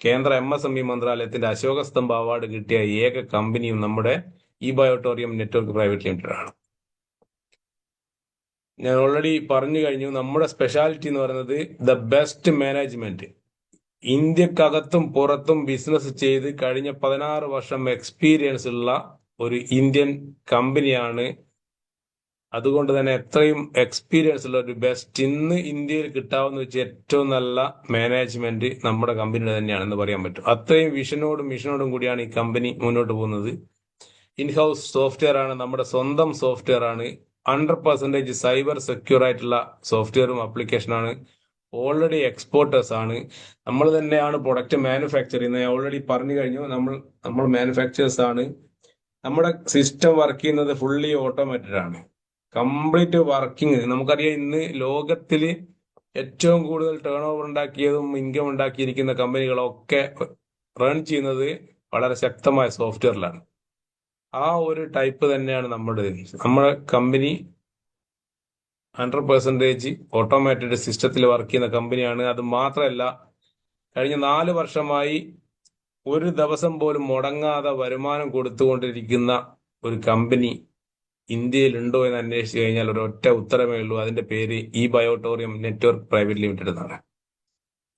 കേന്ദ്ര MSME മന്ത്രാലയത്തിന്റെ അശോകസ്തംഭ award കിട്ടിയ ഏക കമ്പനിയും നമ്മുടെ ഈ ബയോട്ടോറിയം നെറ്റ്വർക്ക് പ്രൈവറ്റ് ലിമിറ്റഡ് ആണ്. ഞാൻ ഓൾറെഡി പറഞ്ഞു കഴിഞ്ഞു, നമ്മുടെ സ്പെഷ്യാലിറ്റി എന്ന് പറയുന്നത് ദ ബെസ്റ്റ് മാനേജ്മെന്റ്. ഇന്ത്യക്കകത്തും പുറത്തും ബിസിനസ് ചെയ്ത് കഴിഞ്ഞ 16 വർഷം എക്സ്പീരിയൻസ് ഉള്ള ഒരു ഇന്ത്യൻ കമ്പനിയാണ്. അതുകൊണ്ട് തന്നെ എത്രയും എക്സ്പീരിയൻസ് ഉള്ള ഒരു ബെസ്റ്റ് ഇന്ന് ഇന്ത്യയിൽ കിട്ടാവുന്ന വെച്ച് ഏറ്റവും നല്ല മാനേജ്മെന്റ് നമ്മുടെ കമ്പനിയുടെ തന്നെയാണെന്ന് പറയാൻ പറ്റും. അത്രയും വിഷനോടും മിഷനോടും കൂടിയാണ് ഈ കമ്പനി മുന്നോട്ട് പോകുന്നത്. ഇൻഹൗസ് സോഫ്റ്റ്വെയർ ആണ്, നമ്മുടെ സ്വന്തം സോഫ്റ്റ്വെയർ ആണ്. 100% സൈബർ സെക്യൂർ ആയിട്ടുള്ള സോഫ്റ്റ്വെയറും ആപ്ലിക്കേഷനാണ്. ഓൾറെഡി എക്സ്പോർട്ടേഴ്സ് ആണ്. നമ്മൾ തന്നെയാണ് പ്രൊഡക്റ്റ് മാനുഫാക്ചർ ചെയ്യുന്നത്. ഓൾറെഡി പറഞ്ഞു കഴിഞ്ഞു, നമ്മൾ മാനുഫാക്ചേഴ്സ് ആണ്. നമ്മുടെ സിസ്റ്റം വർക്ക് ചെയ്യുന്നത് ഫുള്ളി ഓട്ടോമേറ്റഡ് ആണ്. Complete working. നമുക്കറിയാം, ഇന്ന് ലോകത്തിൽ ഏറ്റവും കൂടുതൽ ടേൺ ഓവർ ഉണ്ടാക്കിയതും ഇൻകം ഉണ്ടാക്കിയിരിക്കുന്ന കമ്പനികളൊക്കെ റൺ ചെയ്യുന്നത് വളരെ ശക്തമായ സോഫ്റ്റ്വെയറിലാണ്. ആ ഒരു ടൈപ്പ് തന്നെയാണ് നമ്മുടെ കമ്പനി. 100% ഓട്ടോമേറ്റഡ് സിസ്റ്റത്തിൽ വർക്ക് ചെയ്യുന്ന കമ്പനിയാണ്. അത് മാത്രമല്ല, കഴിഞ്ഞ 4 വർഷമായി ഒരു ദിവസം പോലും മുടങ്ങാതെ വരുമാനം കൊടുത്തുകൊണ്ടിരിക്കുന്ന ഒരു കമ്പനി ഇന്ത്യയിൽ ഉണ്ടോ എന്ന് അന്വേഷിച്ചു കഴിഞ്ഞാൽ ഒരൊറ്റ ഉത്തരമേ ഉള്ളൂ. അതിന്റെ പേര് ഈ ബയോട്ടോറിയം നെറ്റ്വർക്ക് പ്രൈവറ്റ് ലിമിറ്റഡ് എന്നാണ്.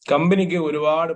കമ്പനിക്ക് ഒരുപാട്